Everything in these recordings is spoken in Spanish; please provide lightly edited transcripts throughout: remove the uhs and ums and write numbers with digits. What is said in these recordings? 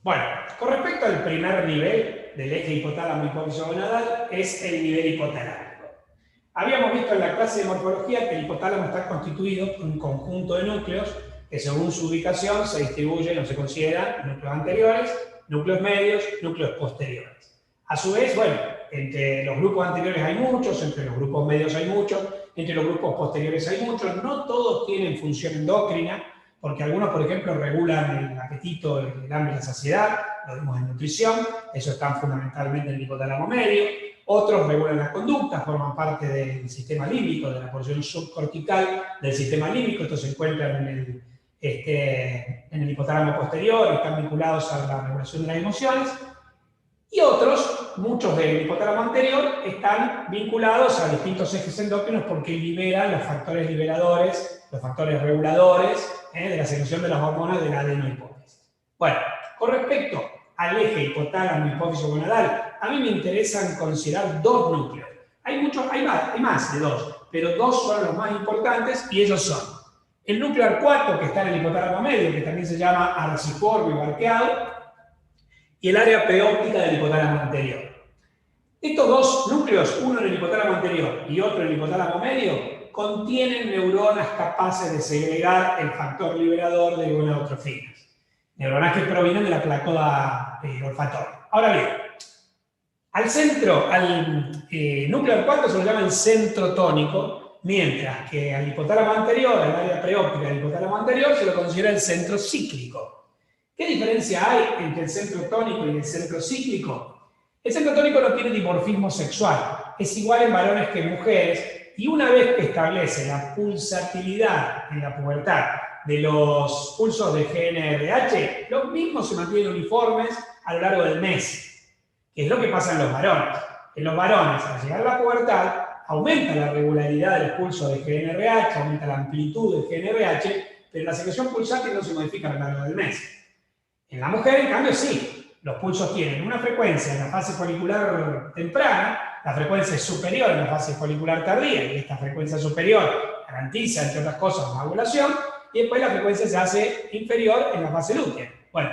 Bueno, con respecto al primer nivel del eje hipotálamo hipófisis gonadal, es el nivel hipotalámico. Habíamos visto en la clase de morfología que el hipotálamo está constituido por un conjunto de núcleos que según su ubicación se distribuyen o se consideran núcleos anteriores, núcleos medios, núcleos posteriores. A su vez, bueno, entre los grupos anteriores hay muchos, entre los grupos medios hay muchos, entre los grupos posteriores hay muchos, no todos tienen función endocrina, porque algunos, por ejemplo, regulan el apetito, el hambre y la saciedad, lo vemos en nutrición, eso está fundamentalmente en el hipotálamo medio. Otros regulan la conducta, forman parte del sistema límbico, de la porción subcortical del sistema límbico, estos se encuentran en el hipotálamo posterior, están vinculados a la regulación de las emociones. Y otros, muchos del hipotálamo anterior, están vinculados a distintos ejes endócrinos porque liberan los factores liberadores, los factores reguladores de la secreción de las hormonas de la adenohipófisis. Bueno, con respecto al eje hipotálamo hipófisis gonadal, a mí me interesan considerar dos núcleos. Hay más de dos, pero dos son los más importantes y ellos son el núcleo arcuato que está en el hipotálamo medio, que también se llama arciforme o arqueado, y el área preóptica del hipotálamo anterior. Estos dos núcleos, uno en el hipotálamo anterior y otro en el hipotálamo medio, contienen neuronas capaces de segregar el factor liberador de gonadotrofinas. Neuronas que provienen de la placoda olfatoria. Ahora bien, al núcleo arcuato se lo llama el centro tónico, mientras que al hipotálamo anterior, al área preóptica del hipotálamo anterior, se lo considera el centro cíclico. ¿Qué diferencia hay entre el centro tónico y el centro cíclico? El centro tónico no tiene dimorfismo sexual, es igual en varones que en mujeres, y una vez que establece la pulsatilidad en la pubertad de los pulsos de GNRH, los mismos se mantienen uniformes a lo largo del mes, que es lo que pasa en los varones. En los varones, al llegar a la pubertad, aumenta la regularidad del pulso de GNRH, aumenta la amplitud del GNRH, pero la secreción pulsátil no se modifica a lo largo del mes. En la mujer, en cambio, sí. Los pulsos tienen una frecuencia en la fase folicular temprana, la frecuencia es superior en la fase folicular tardía, y esta frecuencia superior garantiza, entre otras cosas, una ovulación, y después la frecuencia se hace inferior en la fase lútea. Bueno,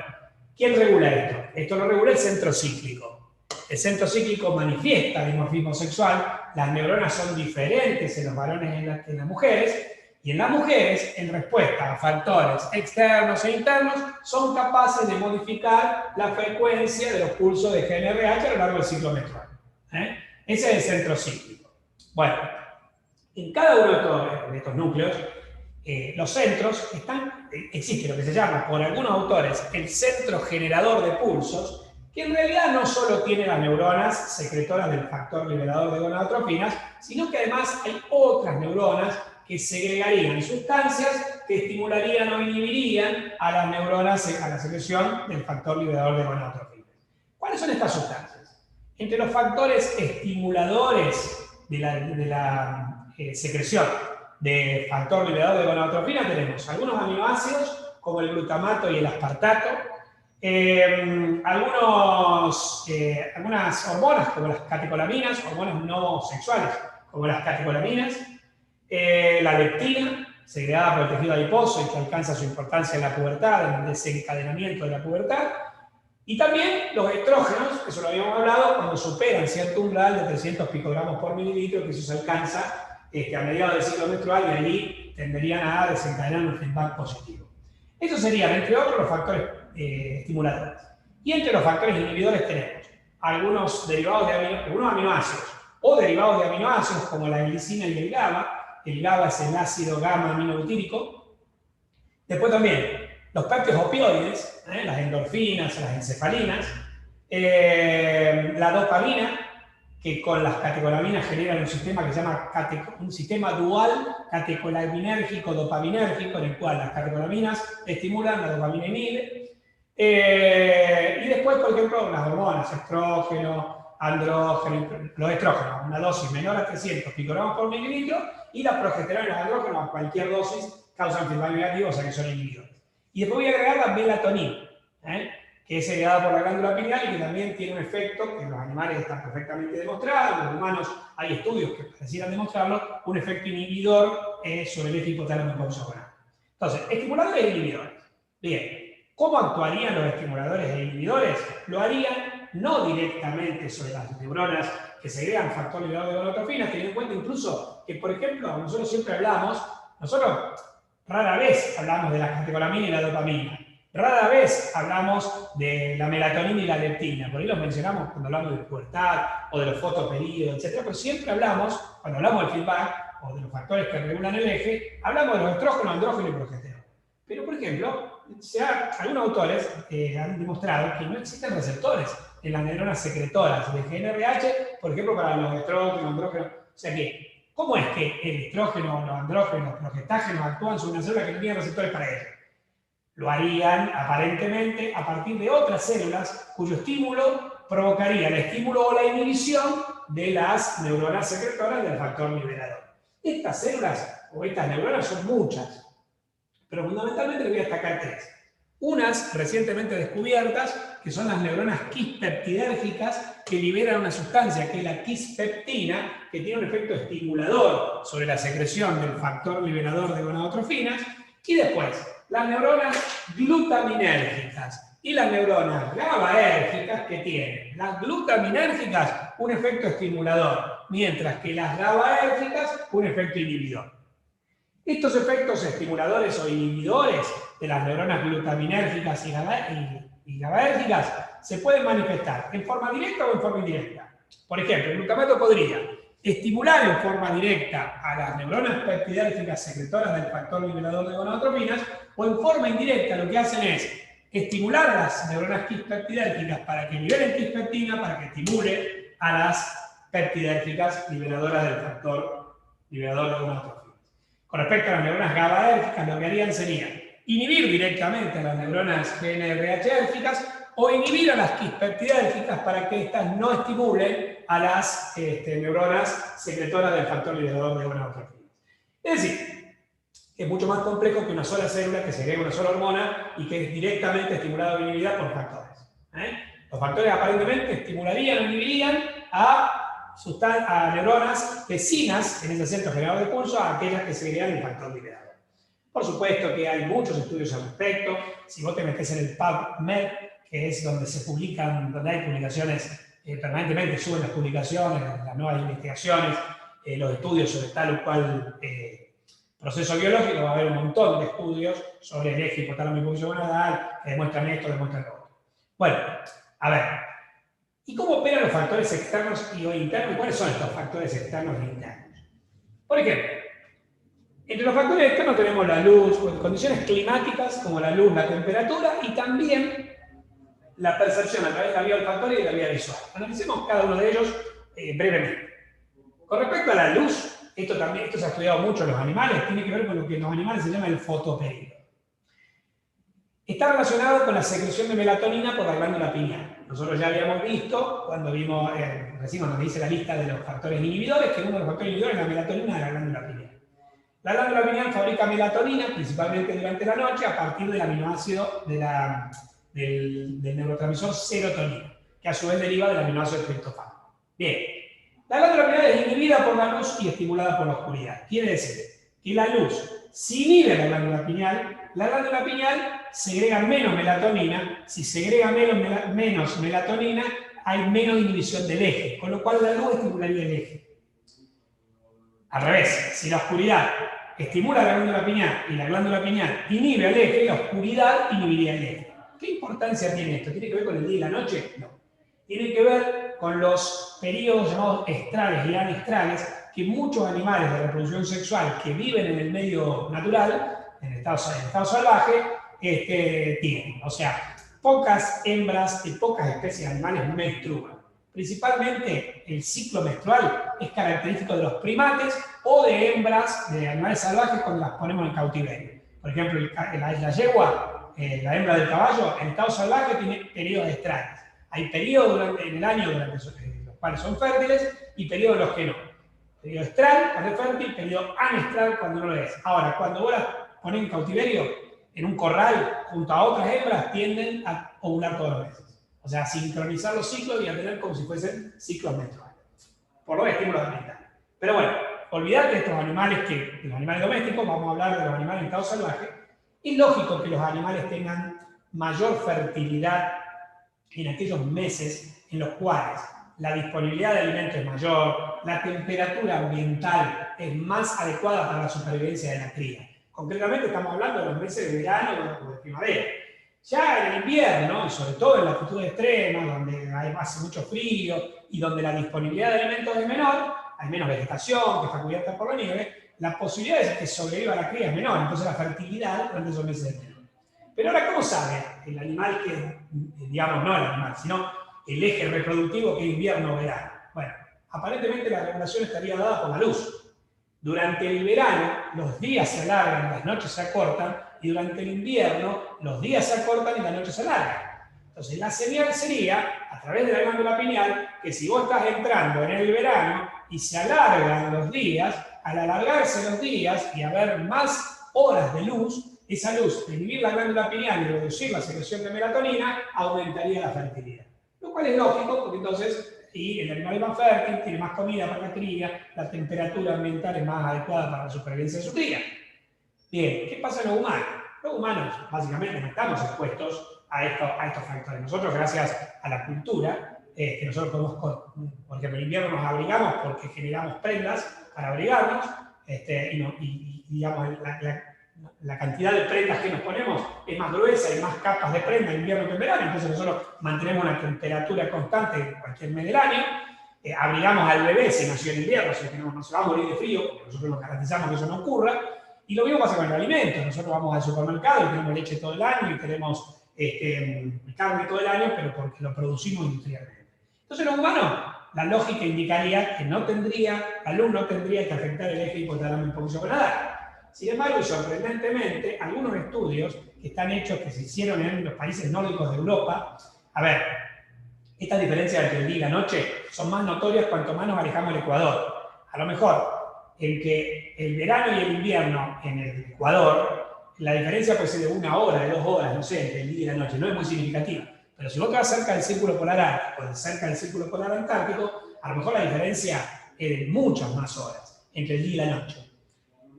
¿quién regula esto? Esto lo regula el centro cíclico. El centro cíclico manifiesta dimorfismo sexual, las neuronas son diferentes en los varones que en las mujeres, y en las mujeres, en respuesta a factores externos e internos, son capaces de modificar la frecuencia de los pulsos de GNRH a lo largo del ciclo menstrual. Ese es el centro cíclico. Bueno, en cada uno de estos núcleos, los centros existe lo que se llama, por algunos autores, el centro generador de pulsos, que en realidad no solo tiene las neuronas secretoras del factor liberador de gonadotrofinas, sino que además hay otras neuronas que segregarían sustancias que estimularían o inhibirían a las neuronas a la secreción del factor liberador de gonadotrofinas. ¿Cuáles son estas sustancias? Entre los factores estimuladores de la secreción de factor liberador de gonadotrofinas tenemos algunos aminoácidos como el glutamato y el aspartato, algunas hormonas como las catecolaminas, hormonas no sexuales como las catecolaminas, la leptina, segregada por el tejido adiposo y que alcanza su importancia en la pubertad, en el desencadenamiento de la pubertad, y también los estrógenos, que eso lo habíamos hablado, cuando superan cierto umbral de 300 picogramos por mililitro, que eso se alcanza a mediados del ciclo menstrual y allí tenderían a desencadenar un feedback positivo. Esos serían, entre otros, los factores estimuladores. Y entre los factores inhibidores tenemos algunos algunos aminoácidos o derivados de aminoácidos como la glicina y el GABA. El GABA es el ácido gamma-aminobutírico. Después también los péptidos opioides, las endorfinas, las encefalinas, la dopamina, que con las catecolaminas generan un sistema que se llama un sistema dual catecolaminergico-dopaminérgico, en el cual las catecolaminas estimulan, la dopamina inhibe. Y después, por ejemplo, las hormonas, estrógeno, andrógeno, los estrógenos, una dosis menor a 300 picogramos por mililitro, y la progesterona y los andrógenos a cualquier dosis causan feedback negativo, o sea que son inhibidores. Y después voy a agregar la melatonina, que es segregada por la glándula pineal y que también tiene un efecto, que en los animales está perfectamente demostrado, en los humanos hay estudios que parecieran demostrarlo, un efecto inhibidor sobre el eje hipotálamo hipófisis gonadal. Entonces, estimuladores e inhibidores. Bien, ¿Cómo actuarían los estimuladores e inhibidores? Lo harían no directamente sobre las neuronas que segregan factor liberador de gonadotrofinas, teniendo en cuenta incluso que, por ejemplo, nosotros siempre hablamos, nosotros rara vez hablamos de la catecolamina y la dopamina, rara vez hablamos de la melatonina y la leptina, por ahí los mencionamos cuando hablamos de pubertad o de los fotoperíodos, etc. Pero siempre hablamos, cuando hablamos del feedback o de los factores que regulan el eje, hablamos de los estrógenos, andrógenos y progesterona. Pero, por ejemplo, algunos autores han demostrado que no existen receptores en las neuronas secretoras de GnRH, por ejemplo, para los estrógenos, andrógenos. O sea que, ¿cómo es que el estrógeno, los andrógenos, los progestágenos actúan sobre una célula que no tiene receptores para ello? Lo harían, aparentemente, a partir de otras células cuyo estímulo provocaría el estímulo o la inhibición de las neuronas secretoras del factor liberador. Estas células o estas neuronas son muchas, pero fundamentalmente les voy a destacar tres. Unas recientemente descubiertas, que son las neuronas quispeptidérgicas, que liberan una sustancia que es la quispeptina, que tiene un efecto estimulador sobre la secreción del factor liberador de gonadotrofinas. Y después, las neuronas glutaminérgicas y las neuronas GABAérgicas, que tienen las glutaminérgicas un efecto estimulador, mientras que las GABAérgicas un efecto inhibidor. Estos efectos estimuladores o inhibidores de las neuronas glutaminérgicas y GABAérgicas se pueden manifestar en forma directa o en forma indirecta. Por ejemplo, el glutamato podría estimular en forma directa a las neuronas peptidérgicas secretoras del factor liberador de gonadotrofinas, o en forma indirecta lo que hacen es estimular a las neuronas quispeptidérgicas para que liberen quispeptina, para que estimule a las peptidérgicas liberadoras del factor liberador de gonadotrofinas. Con respecto a las neuronas GABAérgicas, lo que harían sería inhibir directamente a las neuronas GnRH-érgicas o inhibir a las quispeptidérgicas para que éstas no estimulen a las neuronas secretoras del factor liberador de gonadotrofinas. Es decir, es mucho más complejo que una sola célula que segrega una sola hormona y que es directamente estimulada o inhibida por factores. Los factores aparentemente estimularían o inhibirían a neuronas vecinas en ese centro generador de pulso a aquellas que segregan el factor liberador. Por supuesto que hay muchos estudios al respecto. Si vos te metés en el PubMed, que es donde se publican, donde hay publicaciones, permanentemente suben las publicaciones, las nuevas investigaciones, los estudios sobre tal o cual proceso biológico, va a haber un montón de estudios sobre el eje hipotálamo hipofisio-gonadal que demuestran esto, demuestran lo otro. Bueno, a ver. ¿Y cómo operan los factores externos y o internos? ¿Cuáles son estos factores externos e internos? Por ejemplo, entre los factores externos tenemos la luz, condiciones climáticas como la luz, la temperatura y también la percepción a través de la vía olfatoria y de la vía visual. Analicemos cada uno de ellos brevemente. Con respecto a la luz, esto se ha estudiado mucho en los animales, tiene que ver con lo que en los animales se llama el fotoperíodo. Está relacionado con la secreción de melatonina por la glándula pineal. Nosotros ya habíamos visto, cuando vimos, recién cuando dice la lista de los factores inhibidores, que uno de los factores inhibidores es la melatonina de la glándula pineal. La glándula pineal fabrica melatonina, principalmente durante la noche, a partir del aminoácido del neurotransmisor serotonina, que a su vez deriva del aminoácido triptofano. Bien, la glándula pineal es inhibida por la luz y estimulada por la oscuridad. Quiere decir que la luz, si inhibe la glándula pineal segrega menos melatonina. Si segrega menos melatonina, hay menos inhibición del eje, con lo cual la luz estimularía el eje. Al revés, si la oscuridad estimula la glándula pineal y la glándula pineal inhibe al eje, la oscuridad inhibiría el eje. ¿Qué importancia tiene esto? ¿Tiene que ver con el día y la noche? No. Tiene que ver con los periodos llamados estrales y anestrales que muchos animales de reproducción sexual que viven en el medio natural, en estado salvaje, tienen. O sea, pocas hembras y pocas especies de animales menstruan. Principalmente el ciclo menstrual es característico de los primates o de hembras de animales salvajes cuando las ponemos en cautiverio. Por ejemplo, la yegua, la hembra del caballo, en estado salvaje tiene periodos estrales. Hay periodos en el año durante los cuales son fértiles y periodos en los que no. Periodo estral cuando es fértil, periodo anestral cuando no lo es. Ahora, cuando vos las ponés en cautiverio, en un corral, junto a otras hembras, tienden a ovular todos los meses. O sea, a sincronizar los ciclos y a tener como si fuesen ciclos menstruales. Por los estímulos ambientales. Pero bueno, olvidate de estos animales los animales domésticos, vamos a hablar de los animales en estado salvaje. Es lógico que los animales tengan mayor fertilidad en aquellos meses en los cuales la disponibilidad de alimentos es mayor, la temperatura ambiental es más adecuada para la supervivencia de la cría. Concretamente estamos hablando de los meses de verano o de primavera. Ya en el invierno, y sobre todo en latitudes extremas, donde hace mucho frío y donde la disponibilidad de alimentos es menor, hay menos vegetación que está cubierta por la nieve, la posibilidad de que sobreviva la cría es menor, entonces la fertilidad durante esos meses es menor. Pero ahora, ¿cómo sabe el animal que, digamos, no el animal, sino el eje reproductivo que es invierno o verano? Bueno, aparentemente la regulación estaría dada por la luz. Durante el verano los días se alargan, las noches se acortan, y durante el invierno los días se acortan y las noches se alargan. Entonces la señal sería, a través de la glándula pineal, que si vos estás entrando en el verano y se alargan los días, al alargarse los días y haber más horas de luz, esa luz, al inhibir la glándula pineal y reducir la secreción de melatonina, aumentaría la fertilidad. Lo cual es lógico, porque entonces el animal es más fértil, tiene más comida para la cría, la temperatura ambiental es más adecuada para la supervivencia de su cría. Bien, ¿qué pasa en los humanos? Los humanos, básicamente, no estamos expuestos a estos factores. Nosotros, gracias a la cultura, que nosotros podemos, por ejemplo, en invierno nos abrigamos porque generamos prendas para abrigarnos, y digamos, la cantidad de prendas que nos ponemos es más gruesa y más capas de prenda en invierno que en verano, entonces nosotros mantenemos una temperatura constante en cualquier mes del año, abrigamos al bebé si nació en invierno, o sea que no se va a morir de frío, porque nosotros nos garantizamos que eso no ocurra, y lo mismo pasa con el alimento. Nosotros vamos al supermercado y tenemos leche todo el año y tenemos carne todo el año, pero porque lo producimos industrialmente. Entonces los humanos, la lógica indicaría que la luz no tendría que afectar el eje hipotálamo hipófisis gonadal. Sin embargo, y sorprendentemente, algunos estudios que están hechos, que se hicieron en los países nórdicos de Europa, a ver, estas diferencias entre el día y la noche son más notorias cuanto más nos alejamos del Ecuador. A lo mejor, en que el verano y el invierno en el Ecuador, la diferencia puede ser de 1 hora, de 2 horas, no sé, entre el día y la noche, no es muy significativa. Pero si vos te vas cerca del círculo polar ártico, o cerca del círculo polar antártico, a lo mejor la diferencia es de muchas más horas entre el día y la noche.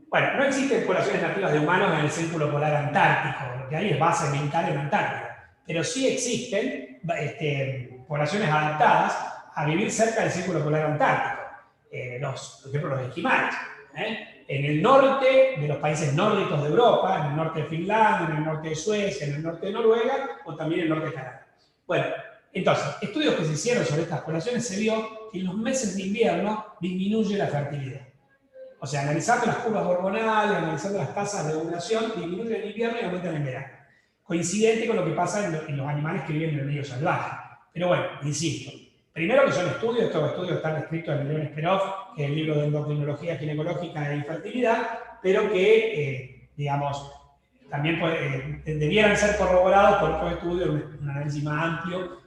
Bueno, no existen poblaciones nativas de humanos en el círculo polar antártico, lo que hay es base militar en Antártida, pero sí existen poblaciones adaptadas a vivir cerca del círculo polar antártico, por ejemplo los esquimales, en el norte de los países nórdicos de Europa, en el norte de Finlandia, en el norte de Suecia, en el norte de Noruega o también en el norte de Canadá. Bueno, entonces, estudios que se hicieron sobre estas poblaciones se vio que en los meses de invierno disminuye la fertilidad. O sea, analizando las curvas hormonales, analizando las tasas de ovulación, disminuyen en invierno y aumentan en verano. Coincidente con lo que pasa en los animales que viven en el medio salvaje. Pero bueno, insisto, primero que son estudios, estos estudios están escritos en León Sperov, que es el libro de endocrinología ginecológica e infertilidad, pero que, digamos, también debieran ser corroborados por otros estudios, un análisis más amplio,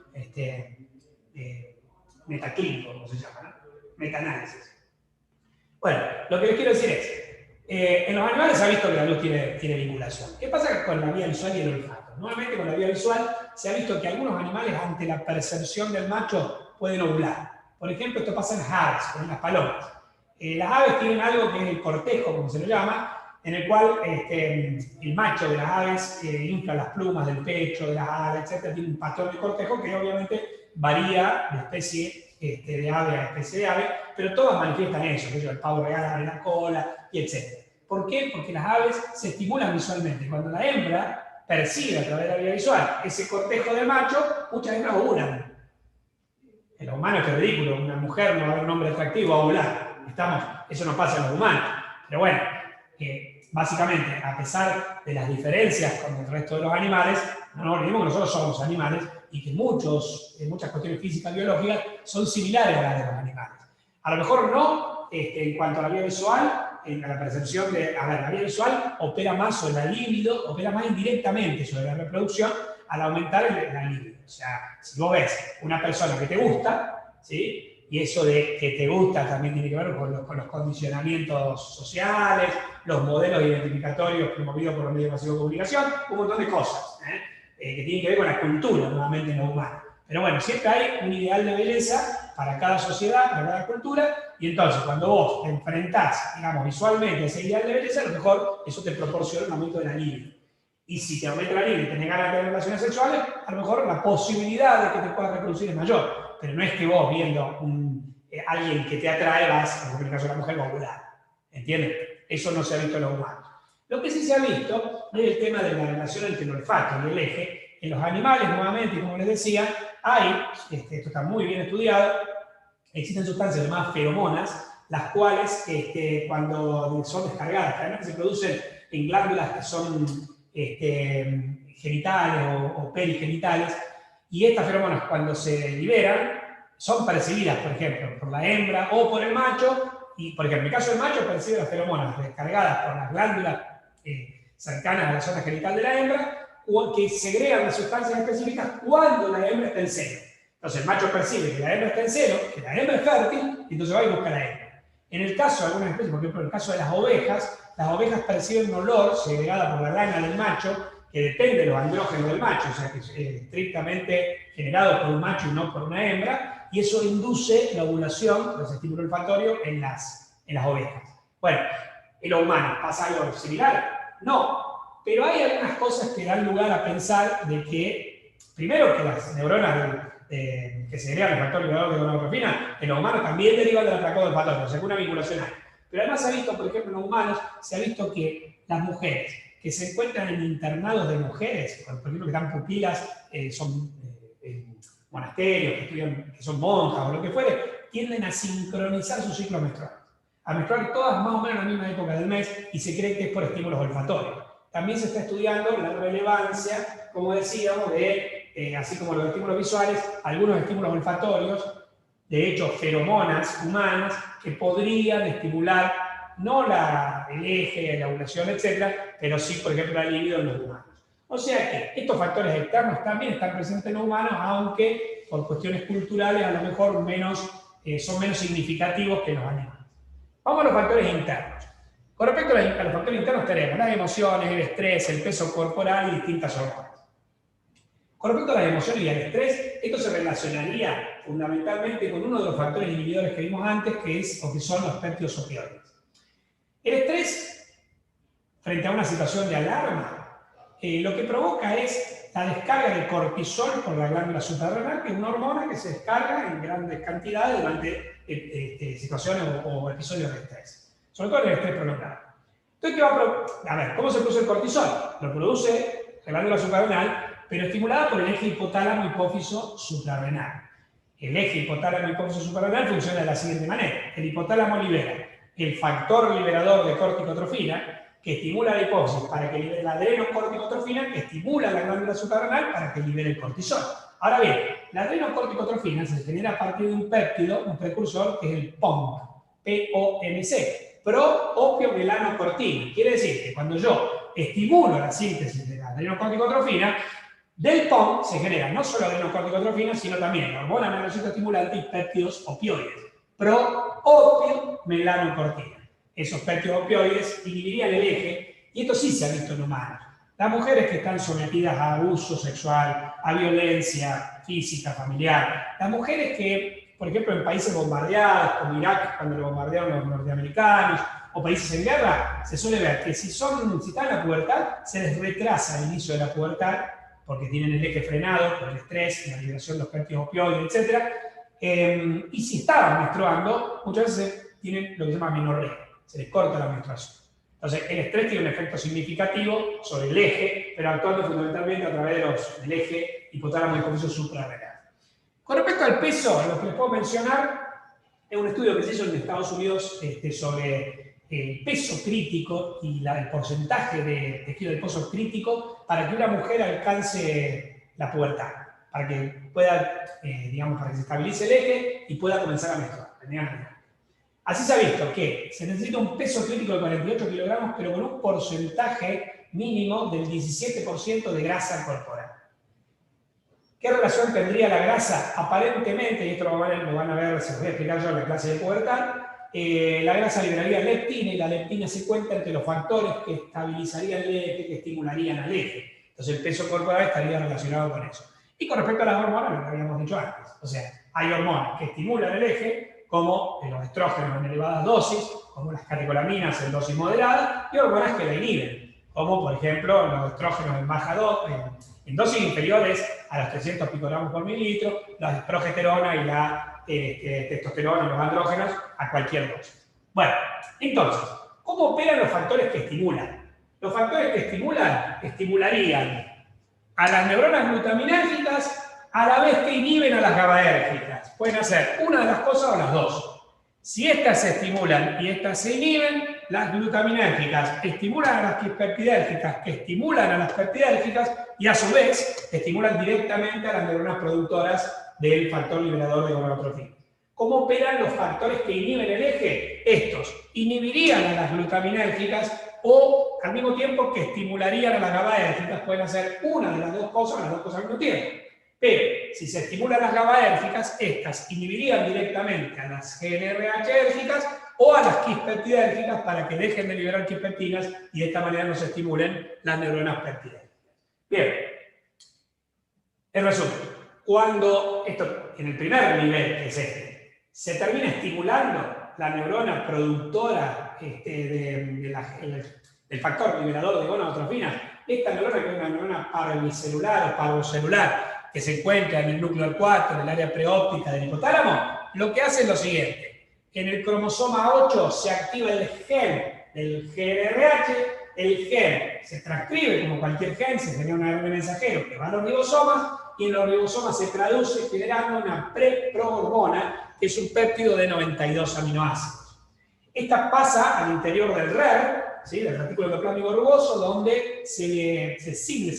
metaclínico, como se llama, ¿no? Metaanálisis. Bueno, lo que les quiero decir es, en los animales se ha visto que la luz tiene vinculación. ¿Qué pasa con la vía visual y el olfato? Nuevamente con la vía visual se ha visto que algunos animales ante la percepción del macho pueden ovular. Por ejemplo, esto pasa en las aves, en las palomas. Las aves tienen algo que es el cortejo, como se lo llama, en el cual el macho de las aves infla las plumas del pecho, de las alas, etc. Tiene un patrón de cortejo que obviamente varía de especie de ave a especie de ave, pero todas manifiestan eso, el pavo real abre la cola, y etc. ¿Por qué? Porque las aves se estimulan visualmente. Cuando la hembra percibe a través de la vía visual ese cortejo del macho, muchas hembras ovulan. En los humanos es ridículo, una mujer no va a ver un hombre atractivo a ovular. Eso no pasa en los humanos. Pero bueno, básicamente, a pesar de las diferencias con el resto de los animales, no nos olvidemos que nosotros somos animales y que muchas cuestiones físicas y biológicas son similares a las de los animales. A lo mejor no en cuanto a la vía visual, en la percepción la vía visual opera más sobre la libido, opera más indirectamente sobre la reproducción al aumentar la libido. O sea, si vos ves una persona que te gusta, ¿sí? Y eso de que te gusta también tiene que ver con los condicionamientos sociales, los modelos identificatorios promovidos por los medios masivos de comunicación, un montón de cosas que tienen que ver con la cultura, nuevamente en lo humano. Pero bueno, siempre hay un ideal de belleza para cada sociedad, para cada cultura, y entonces cuando vos te enfrentás, digamos, visualmente a ese ideal de belleza, a lo mejor eso te proporciona un aumento de la libido. Y si te aumenta la libido y tenés ganas de tener relaciones sexuales, a lo mejor la posibilidad de que te puedas reproducir es mayor. Pero no es que vos viendo alguien que te atrae vas, como en el caso de la mujer, va a ovular. ¿Entiendes? Eso no se ha visto en los humanos. Lo que sí se ha visto es el tema de la relación entre el olfato y el eje. En los animales, nuevamente, como les decía, hay, esto está muy bien estudiado, existen sustancias llamadas feromonas, las cuales cuando son descargadas, además se producen en glándulas que son genitales o perigenitales, y estas feromonas cuando se liberan son percibidas, por ejemplo, por la hembra o por el macho, y por ejemplo, en el caso del macho percibe las feromonas descargadas por las glándulas cercanas a la zona genital de la hembra, que segregan las sustancias específicas cuando la hembra está en celo. Entonces el macho percibe que la hembra está en celo, que la hembra es fértil, y entonces va y busca a la hembra. En el caso de algunas especies, por ejemplo, en el caso de las ovejas perciben un olor segregado por la lana del macho, que depende de los andrógenos del macho, o sea, que es estrictamente generado por un macho y no por una hembra, y eso induce la ovulación, los estímulos olfatorios, en las ovejas. Bueno, ¿en los humanos pasa algo similar? No, pero hay algunas cosas que dan lugar a pensar de que, primero, que las neuronas que segregan el factor liberador de gonadotropina, en los humanos también derivan del atracón olfatorio, o sea que una vinculación hay. Pero además se ha visto, por ejemplo, en los humanos, se ha visto que las mujeres que se encuentran en internados de mujeres, por ejemplo, que están pupilas, son monasterios, que estudian, que son monjas o lo que fuere, tienden a sincronizar sus ciclos menstruales. A menstruar todas más o menos en la misma época del mes y se cree que es por estímulos olfatorios. También se está estudiando la relevancia, como decíamos, de, así como los estímulos visuales, algunos estímulos olfatorios, de hecho, feromonas humanas que podrían estimular no el eje, la ovulación, etc., pero sí, por ejemplo, la libido en los humanos. O sea que estos factores externos también están presentes en los humanos, aunque por cuestiones culturales a lo mejor son menos significativos que en los animales. Vamos a los factores internos. Con respecto a los factores internos tenemos las emociones, el estrés, el peso corporal y distintas hormonas. Con respecto a las emociones y al estrés, esto se relacionaría fundamentalmente con uno de los factores inhibidores que vimos antes, que son los péptidos opioides. El estrés, frente a una situación de alarma, lo que provoca es la descarga de cortisol por la glándula suprarrenal, que es una hormona que se descarga en grandes cantidades durante situaciones o episodios de estrés, sobre todo en el estrés prolongado. Entonces, a ver, ¿cómo se produce el cortisol? Lo produce la glándula suprarrenal, pero estimulada por el eje hipotálamo-hipófiso suprarrenal. El eje hipotálamo-hipófiso suprarrenal funciona de la siguiente manera. El hipotálamo libera el factor liberador de corticotrofina, que estimula la hipófisis para que libere la adrenocorticotrofina, que estimula la glándula suprarrenal para que libere el cortisol. Ahora bien, la adrenocorticotrofina se genera a partir de un péptido, un precursor, que es el POMC, P-O-M-C, pro-opiomelanocortina. Quiere decir que cuando yo estimulo la síntesis de la adrenocorticotrofina, del POMC se genera no solo adrenocorticotrofina, sino también hormona melanocytoestimulante y péptidos opioides, pro-opiomelanocortina. Esos péptidos opioides inhibirían el eje, y esto sí se ha visto en humanos. Las mujeres que están sometidas a abuso sexual, a violencia física, familiar, las mujeres que, por ejemplo, en países bombardeados, como Irak, cuando lo bombardearon los norteamericanos, o países en guerra, se suele ver que si están en la pubertad, se les retrasa el inicio de la pubertad, porque tienen el eje frenado por el estrés, la liberación de los péptidos opioides, etc. Y si estaban menstruando, muchas veces tienen lo que se llama amenorrea, se les corta la menstruación. Entonces, el estrés tiene un efecto significativo sobre el eje, pero actuando fundamentalmente a través del eje hipotálamo-hipófiso suprarrenal. Con respecto al peso, lo que les puedo mencionar es un estudio que se hizo en Estados Unidos sobre el peso crítico y el porcentaje de tejido adiposo crítico para que una mujer alcance la pubertad, para que pueda, para que se estabilice el eje y pueda comenzar a menstruar. Así se ha visto que se necesita un peso crítico de 48 kilogramos, pero con un porcentaje mínimo del 17% de grasa corporal. ¿Qué relación tendría la grasa? Aparentemente, y esto lo van a ver, se los voy a explicar yo en la clase de pubertad, la grasa liberaría leptina, y la leptina se cuenta entre los factores que estabilizarían el eje, que estimularían al eje. Entonces el peso corporal estaría relacionado con eso. Y con respecto a las hormonas, lo que habíamos dicho antes. O sea, hay hormonas que estimulan el eje, como los estrógenos en elevadas dosis, como las catecolaminas en dosis moderada, y hormonas que la inhiben, como por ejemplo los estrógenos en baja en dosis inferiores a los 300 picogramos por mililitro, la progesterona y la testosterona, los andrógenos, a cualquier dosis. Bueno, entonces, ¿cómo operan los factores que estimulan? Los factores que estimularían a las neuronas glutaminérgicas a la vez que inhiben a las GABAérgicas. Pueden hacer una de las cosas o las dos. Si estas se estimulan y estas se inhiben, las glutaminérgicas estimulan a las quispeptidérgicas, que estimulan a las peptidérgicas y a su vez estimulan directamente a las neuronas productoras del factor liberador de gonadotrofina. ¿Cómo operan los factores que inhiben el eje? Estos inhibirían a las glutaminérgicas o al mismo tiempo que estimularían a las GABAérgicas. Pueden hacer una de las dos cosas al mismo tiempo. Pero si se estimulan las GABAérgicas, estas inhibirían directamente a las GnRHérgicas o a las quispeptidérgicas para que dejen de liberar quispeptinas y de esta manera no se estimulen las neuronas peptidérgicas. Bien, en resumen, cuando esto en el primer nivel, que es este, se termina estimulando la neurona productora del factor liberador de gonadotrofina, esta neurona, que es una neurona parbicelular o parvocelular, que se encuentra en el núcleo 4, en el área preóptica del hipotálamo, lo que hace es lo siguiente. En el cromosoma 8 se activa el gen del GnRH, el gen se transcribe como cualquier gen, se genera un ARN mensajero que va a los ribosomas, y en los ribosomas se traduce generando una preprohormona, que es un péptido de 92 aminoácidos. Esta pasa al interior del RER, ¿sí?, del retículo endoplasmático rugoso, donde se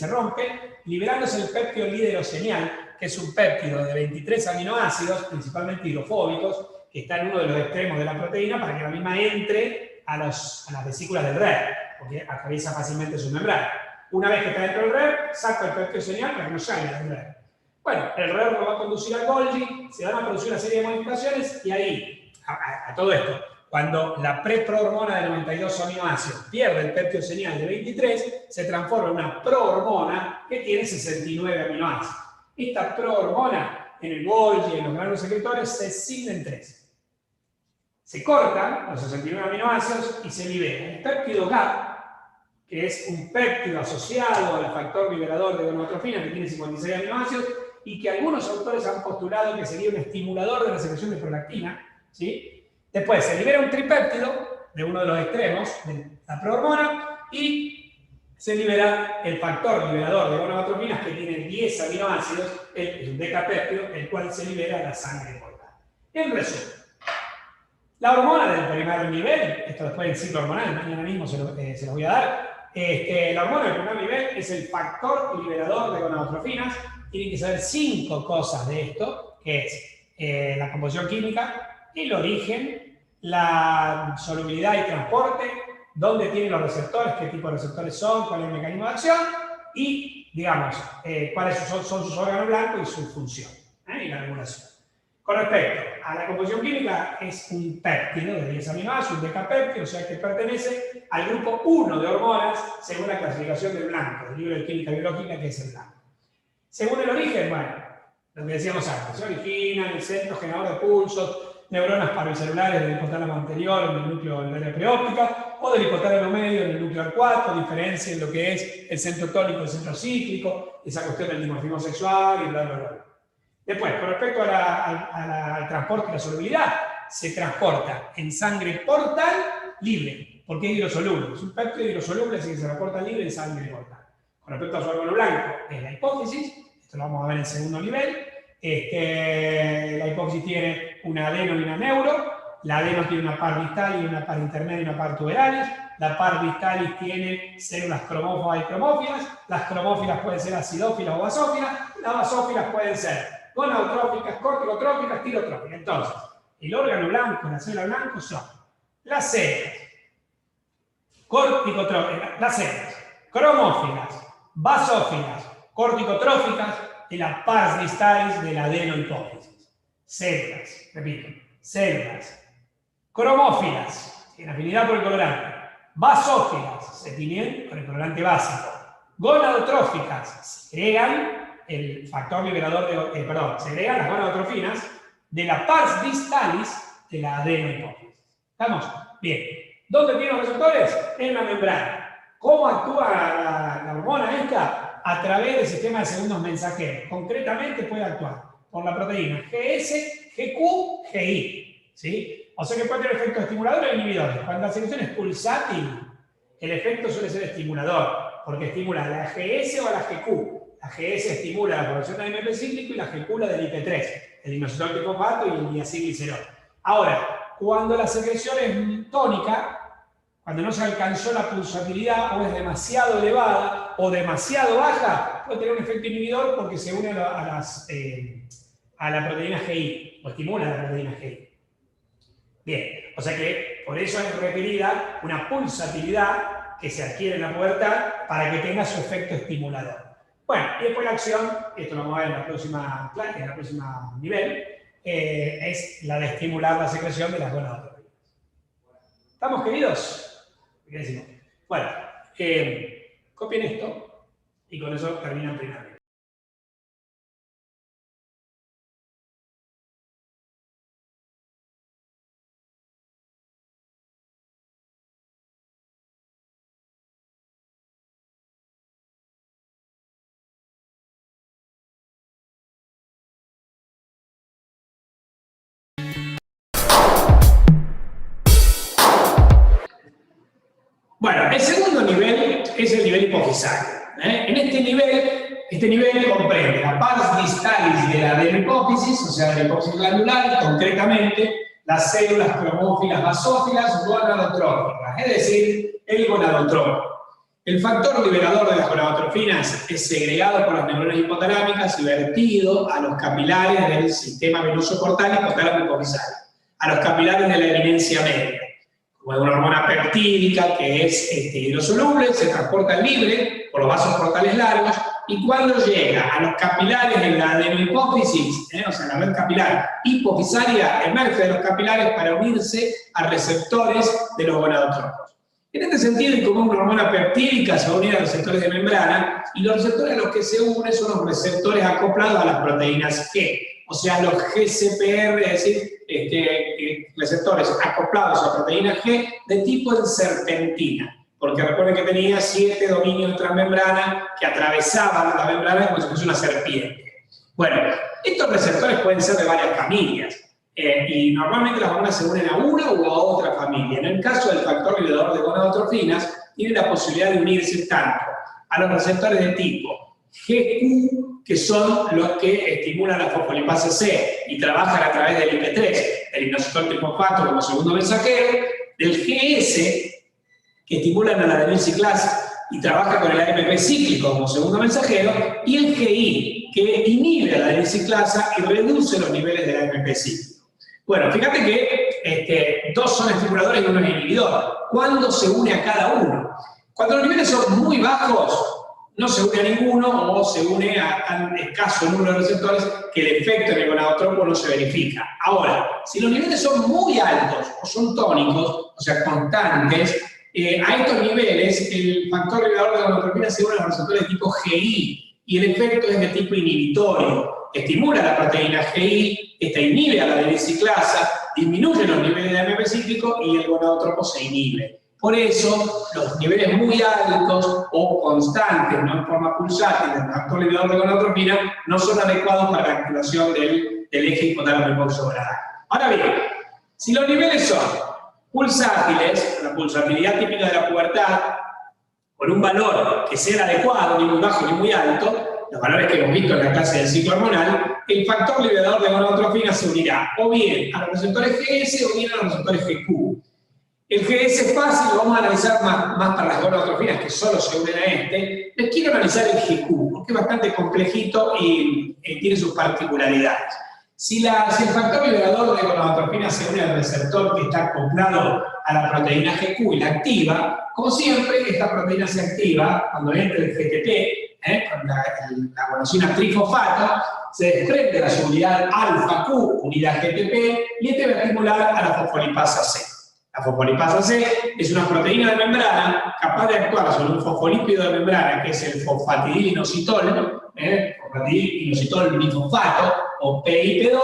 rompe, liberándose el péptido liderosenial, que es un péptido de 23 aminoácidos, principalmente hidrofóbicos, que está en uno de los extremos de la proteína para que la misma entre a las vesículas del RER, porque atraviesa fácilmente su membrana. Una vez que está dentro del RER, saca el péptido senial para que no salga del RER. Bueno, el RER lo va a conducir al Golgi, se van a producir una serie de modificaciones y ahí, a todo esto, cuando la preprohormona de 92 aminoácidos pierde el péptido senial de 23, se transforma en una prohormona que tiene 69 aminoácidos. Esta prohormona en el Golgi, en los granulos secretores, se signa en 3. Se cortan los 69 aminoácidos y se libera el péptido GAP, que es un péptido asociado al factor liberador de gonadotrofina, que tiene 56 aminoácidos, y que algunos autores han postulado que sería un estimulador de la secreción de prolactina, ¿sí? Después se libera un tripéptido de uno de los extremos de la prohormona y se libera el factor liberador de gonadotrofinas, que tiene 10 aminoácidos, es un decapéptido, el cual se libera a la sangre portal. En resumen, la hormona del primer nivel, esto después del ciclo hormonal, mañana mismo se los voy a dar, la hormona del primer nivel es el factor liberador de gonadotrofinas. Tienen que saber 5 cosas de esto, que es la composición química, el origen, la solubilidad y transporte, dónde tienen los receptores, qué tipo de receptores son, cuál es el mecanismo de acción y, digamos, cuáles son sus órganos blancos y su función, y la regulación. Con respecto a la composición química, es un péptido de 10 aminoácidos, un decapéptido, o sea que pertenece al grupo 1 de hormonas según la clasificación del blanco, del libro de química biológica, que es el blanco. Según el origen, bueno, lo que decíamos antes, se origina en el centro generador de pulsos, neuronas parbicelulares del hipotálamo anterior en el núcleo del área preóptica, o del hipotálamo medio en el núcleo 4, diferencia en lo que es el centro tónico y el centro cíclico, esa cuestión del dimorfismo sexual y bla, bla, bla. Después, con respecto al transporte y la solubilidad, se transporta en sangre portal libre, porque es hidrosoluble. Es un péptido hidrosoluble, así que se transporta libre en sangre portal. Con respecto a su órgano blanco, es la hipófisis, esto lo vamos a ver en segundo nivel. La hipófisis tiene una adeno y una neuro. La adeno tiene una par distal y una par intermedia y una par tuberalis. La par distalis tiene células cromófobas y cromófilas. Las cromófilas pueden ser acidófilas o basófilas. Las basófilas pueden ser gonadotróficas, corticotróficas, tirotróficas. Entonces, el órgano blanco, la célula blanca son las células corticotróficas, las células cromófilas, basófilas, corticotróficas de la pars distalis de la adenohipófisis. Células, repito, células cromófilas, en afinidad por el colorante, basófilas, se tienen con el colorante básico, gonadotróficas, segregan el factor liberador de, segregan las gonadotrofinas de la pars distalis de la adenohipófisis. ¿Estamos? Bien. ¿Dónde tienen los receptores? En la membrana. ¿Cómo actúa la hormona esta? A través del sistema de segundos mensajeros. Concretamente puede actuar por la proteína GS, GQ, GI. ¿Sí? O sea que puede tener efectos estimuladores o inhibidores. Cuando la secreción es pulsátil, el efecto suele ser estimulador, porque estimula a la GS o a la GQ. La GS estimula la producción de AMP cíclico y la GQ la del IP3, el inositol trifosfato y el diacilglicerol. Ahora, cuando la secreción es tónica, cuando no se alcanzó la pulsabilidad o es demasiado elevada o demasiado baja, puede tener un efecto inhibidor porque se une a la proteína GI, o estimula a la proteína GI. Bien, o sea que por eso es requerida una pulsatividad que se adquiere en la pubertad para que tenga su efecto estimulador. Bueno, y después la acción, esto lo vamos a ver en la próxima clase, en el próximo nivel, es la de estimular la secreción de las gonadotropinas. ¿Estamos, queridos? ¿Qué decimos? Bueno, copien esto y con eso terminan primero. Bueno, el segundo nivel es el nivel hipofisario. En este nivel comprende la pars distalis de la adenohipófisis, o sea, de la hipófisis glandular, concretamente las células cromófilas basófilas gonadotróficas, es decir, el gonadotrópico. El factor liberador de las gonadotrofinas es segregado por las neuronas hipotalámicas y vertido a los capilares del sistema venoso portal hipotálamo hipofisario, a los capilares de la eminencia media. Como una hormona peptídica que es hidrosoluble, se transporta libre por los vasos portales largos y cuando llega a los capilares de la adenohipófisis, o sea, la red capilar hipofisaria, emerge de los capilares para unirse a receptores de los gonadotropos. En este sentido, y como una hormona peptídica se va a unir a receptores de membrana, y los receptores a los que se unen son los receptores acoplados a las proteínas G, o sea, los GCPR, es decir, receptores acoplados a proteína G de tipo en serpentina, porque recuerden que tenía 7 dominios transmembrana que atravesaban la membrana como si fuese una serpiente. Bueno, estos receptores pueden ser de varias familias, y normalmente las hormonas se unen a una u a otra familia. En el caso del factor liberador de gonadotrofinas, tiene la posibilidad de unirse tanto a los receptores de tipo GQ, que son los que estimulan la fosfolipasa C y trabajan a través del IP3, el inositol trifosfato como segundo mensajero, del GS, que estimulan a la adenosiclasa y trabaja con el AMP cíclico como segundo mensajero, y el GI, que inhibe a la adenosiclasa y reduce los niveles del AMP cíclico. Bueno, fíjate que dos son estimuladores y uno es inhibidor. ¿Cuándo se une a cada uno? Cuando los niveles son muy bajos, no se une a ninguno o se une a tan escaso número de receptores que el efecto en el gonadotropo no se verifica. Ahora, si los niveles son muy altos o son tónicos, o sea, constantes, a estos niveles el factor liberador de gonadotropina se une a los receptores de tipo GI y el efecto es de tipo inhibitorio. Estimula la proteína GI, esta inhibe a la adenosiclasa, disminuye los niveles de AMP cíclico y el gonadotropo se inhibe. Por eso, los niveles muy altos o constantes, no en forma pulsátil, del factor liberador de gonadotropina, no son adecuados para la activación del eje hipotálamo hipófiso-gonadal. Ahora bien, si los niveles son pulsátiles, la pulsatilidad típica de la pubertad, con un valor que sea adecuado, ni muy bajo ni muy alto, los valores que hemos visto en la clase del ciclo hormonal, el factor liberador de gonadotrofinas se unirá o bien a los receptores GS o bien a los receptores GQ. El GS es fácil, lo vamos a analizar más para las gonadotrofinas que solo se unen a este. Les quiero analizar el GQ, porque es bastante complejito y tiene sus particularidades. Si el factor liberador de gonadotrofinas se une al receptor que está acoplado a la proteína GQ y la activa, como siempre, esta proteína se activa cuando entra el GTP, con la guanosina trifosfato, se desprende la subunidad alfa-Q, unidad GTP, y este va a estimular a la fosfolipasa C. La fosfolipasa C es una proteína de membrana capaz de actuar sobre un fosfolípido de membrana, que es el fosfatidilinositol, fosfatidilinositol bifosfato, o PIP2,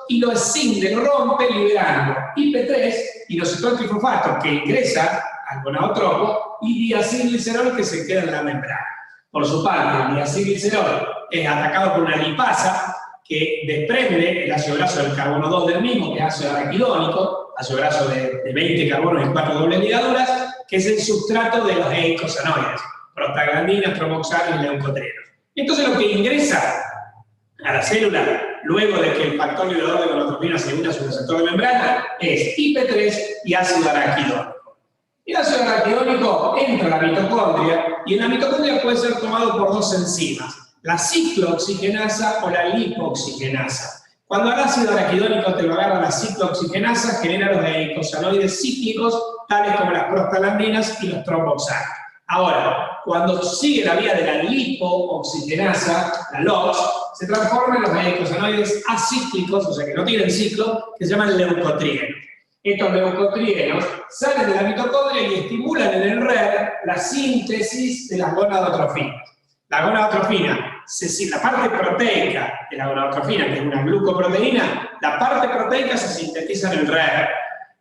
y lo escinde, lo rompe, liberando IP3, inositol trifosfato, que ingresa al gonadotropo, y diacilglicerol que se queda en la membrana. Por su parte, el diacilglicerol es atacado por una lipasa que desprende el ácido graso del carbono 2 del mismo, que es ácido araquidónico, ácido graso de 20 carbonos y 4 dobles ligaduras, que es el sustrato de los eicosanoides, prostaglandinas, tromboxanos y leucotrienos. Entonces lo que ingresa a la célula, luego de que el factor liberador de gonadotropina se une a su receptor de membrana, es IP3 y ácido araquidónico. El ácido araquidónico entra a la mitocondria y en la mitocondria puede ser tomado por dos enzimas, la ciclooxigenasa o la lipooxigenasa. Cuando el ácido araquidónico te lo agarra la ciclooxigenasa, genera los eicosanoides cíclicos, tales como las prostaglandinas y los tromboxanos. Ahora, cuando sigue la vía de la lipooxigenasa, la LOX, se transforman en los eicosanoides acíclicos, o sea que no tienen ciclo, que se llaman leucotrienos. Estos leucotrienos salen de la mitocondria y estimulan en el RER la síntesis de las gonadotrofinas. La gonadotrofina, la parte proteica de la gonadotrofina, que es una glucoproteína, la parte proteica se sintetiza en el RER.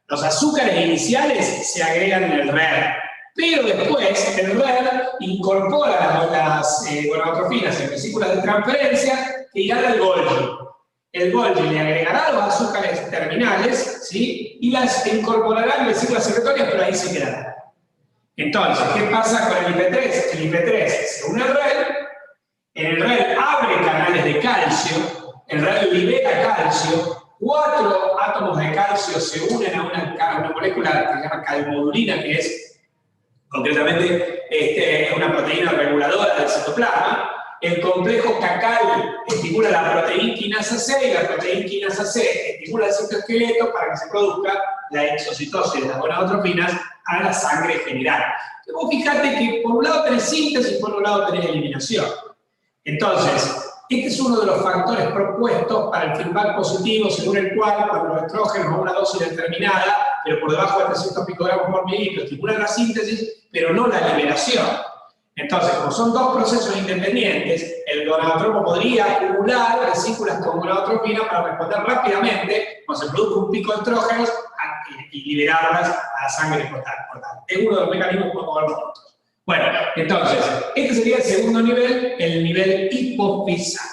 Los azúcares iniciales se agregan en el RER. Pero después el RER incorpora las gonadotrofinas en vesículas de transferencia que irán al Golgi. El Golgi le agregará los azúcares terminales, ¿sí? Y las incorporará en vesículas secretorias, pero ahí se quedará. Entonces, ¿qué pasa con el IP3? El IP3 se une al RER, el RER abre canales de calcio, el RER libera calcio, 4 átomos de calcio se unen a una molécula que se llama calmodulina, que es concretamente una proteína reguladora del citoplasma. El complejo cacal estimula la proteinquinasa C y la proteinquinasa C estimula el citoesqueleto para que se produzca la exocitosis de las gonadotrofinas a la sangre general. Entonces, vos fíjate que por un lado tenés síntesis y por otro lado tenés eliminación. Entonces, este es uno de los factores propuestos para el feedback positivo, según el cual cuando los estrógenos a una dosis determinada, pero por debajo de 300 picogramos por mililitro, estimulan la síntesis, pero no la liberación. Entonces, como son dos procesos independientes, el gonadotropo podría acumular vesículas con gonadotropina para responder rápidamente cuando se produzca un pico de estrógenos y liberarlas a la sangre portal. Es uno de los mecanismos que podemos ver nosotros. Bueno, entonces, este sería el segundo nivel, el nivel hipofisal.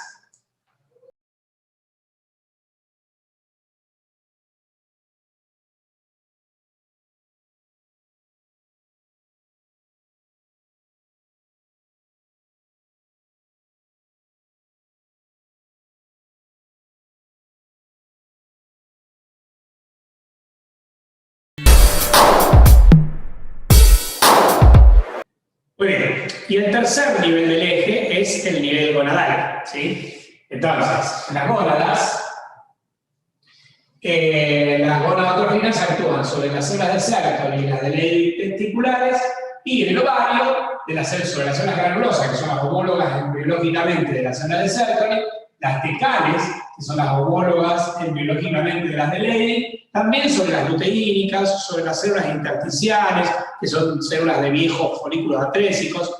Muy bien, y el tercer nivel del eje es el nivel gonadal, ¿sí? Entonces, las gonadotrofinas actúan sobre las células de Sertoli y las de Leydig testiculares, y en el ovario, sobre las células granulosas, que son las homólogas embriológicamente de las células de Sertoli, las tecales, que son las homólogas embriológicamente de las de Leydig, también sobre las luteínicas, sobre las células intersticiales, que son células de viejos folículos atrésicos,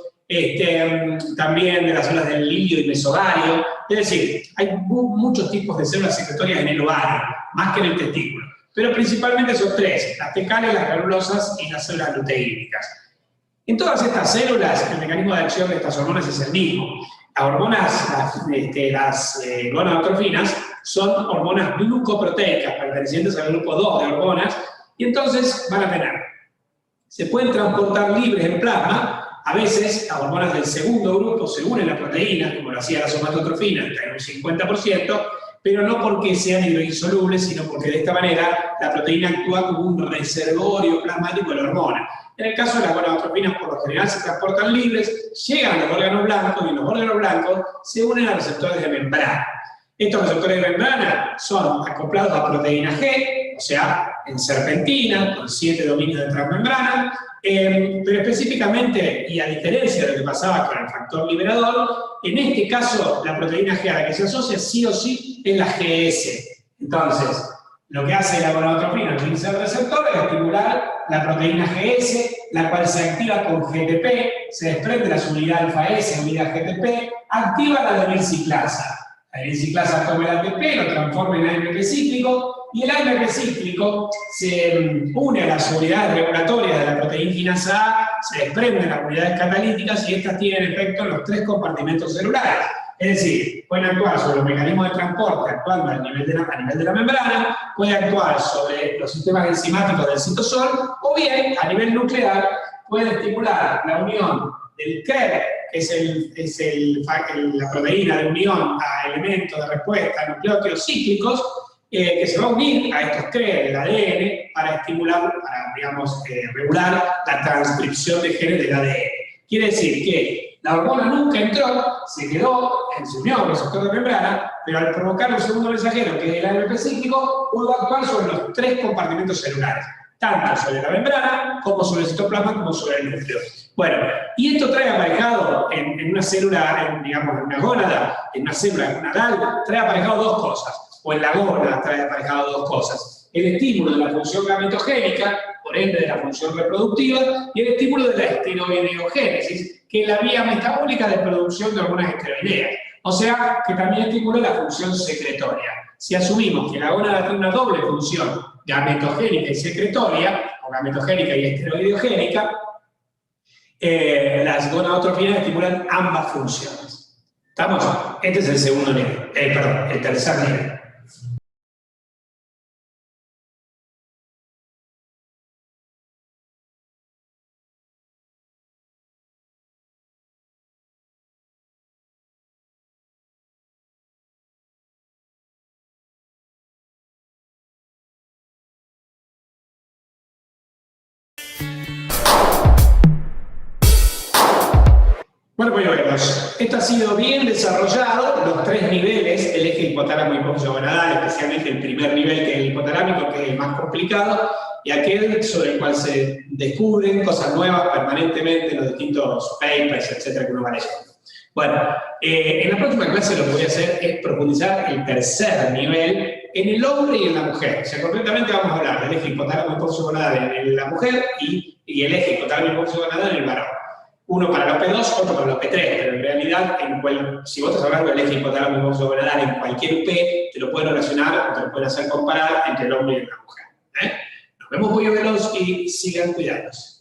también de las células del lilio y mesogario. Es decir, hay muchos tipos de células secretorias en el ovario, más que en el testículo. Pero principalmente son tres, las tecales, las granulosas y las células luteínicas. En todas estas células, el mecanismo de acción de estas hormonas es el mismo. Las hormonas, las gonadotrofinas, son hormonas glucoproteicas, pertenecientes al grupo 2 de hormonas, y entonces van a tener, se pueden transportar libres en plasma. A veces las hormonas del segundo grupo se unen a proteínas, como lo hacía la somatotrofina, hasta en un 50%, pero no porque sean hidroisolubles, sino porque de esta manera la proteína actúa como un reservorio plasmático de la hormona. En el caso de las gonadotrofinas, por lo general se transportan libres, llegan a los órganos blancos y los órganos blancos se unen a receptores de membrana. Estos receptores de membrana son acoplados a proteína G, o sea, en serpentina, con 7 dominios de transmembrana, pero específicamente, y a diferencia de lo que pasaba con el factor liberador, en este caso la proteína G a la que se asocia sí o sí es la GS. Entonces, lo que hace la gonadotrofina al unirse al receptor es estimular la proteína GS, la cual se activa con GTP, se desprende la subunidad alfa S, unidad GTP, activa la adenilciclasa. La gliciclasa toma el ATP, lo transforma en AMP cíclico, y el AMP cíclico se une a las unidades regulatorias de la proteína quinasa A, se desprenden las unidades catalíticas y estas tienen efecto en los 3 compartimentos celulares. Es decir, pueden actuar sobre los mecanismos de transporte actuando a nivel de la membrana, pueden actuar sobre los sistemas enzimáticos del citosol, o bien, a nivel nuclear, pueden estimular la unión del KER, que es la proteína de unión a elementos de respuesta nucleótidos cíclicos, que se va a unir a estos CRE del ADN para estimular, para, digamos, regular la transcripción de genes del ADN. Quiere decir que la hormona nunca entró, se quedó en su unión receptor de membrana, pero al provocar un segundo mensajero, que es el AMP cíclico, pudo actuar sobre los 3 compartimentos celulares, tanto sobre la membrana, como sobre el citoplasma, como sobre el núcleo. Bueno, y esto trae aparejado en una célula, digamos, en una gónada, en una célula gonadal, trae aparejado 2 cosas, o en la gónada trae aparejado 2 cosas. El estímulo de la función gametogénica, por ende de la función reproductiva, y el estímulo de la esteroideogénesis, que es la vía metabólica de producción de hormonas esteroideas. O sea, que también estimula la función secretoria. Si asumimos que la gónada tiene una doble función, gametogénica y secretoria, o gametogénica y esteroideogénica, las gonadotrofinas estimulan ambas funciones. ¿Estamos? Este es el segundo nivel, perdón, el tercer nivel. Bueno, pues vemos, esto ha sido bien desarrollado, los 3 niveles, el eje hipotálamo hipófiso gonadal, especialmente el primer nivel que es el hipotalámico, que es el más complicado, y aquel sobre el cual se descubren cosas nuevas permanentemente en los distintos papers, etcétera, que uno va leyendo. Bueno, en la próxima clase lo que voy a hacer es profundizar el tercer nivel en el hombre y en la mujer. O sea, concretamente vamos a hablar del eje hipotálamo hipófiso gonadal en la mujer y el eje hipotálamo hipófiso gonadal en el varón. Uno para los P2, otro para los P3, pero en realidad, si vos estás hablando del eje hipotálamo hipófiso gonadal en cualquier UP, te lo pueden relacionar o te lo pueden hacer comparar entre el hombre y la mujer. Nos vemos muy veloz y sigan cuidados.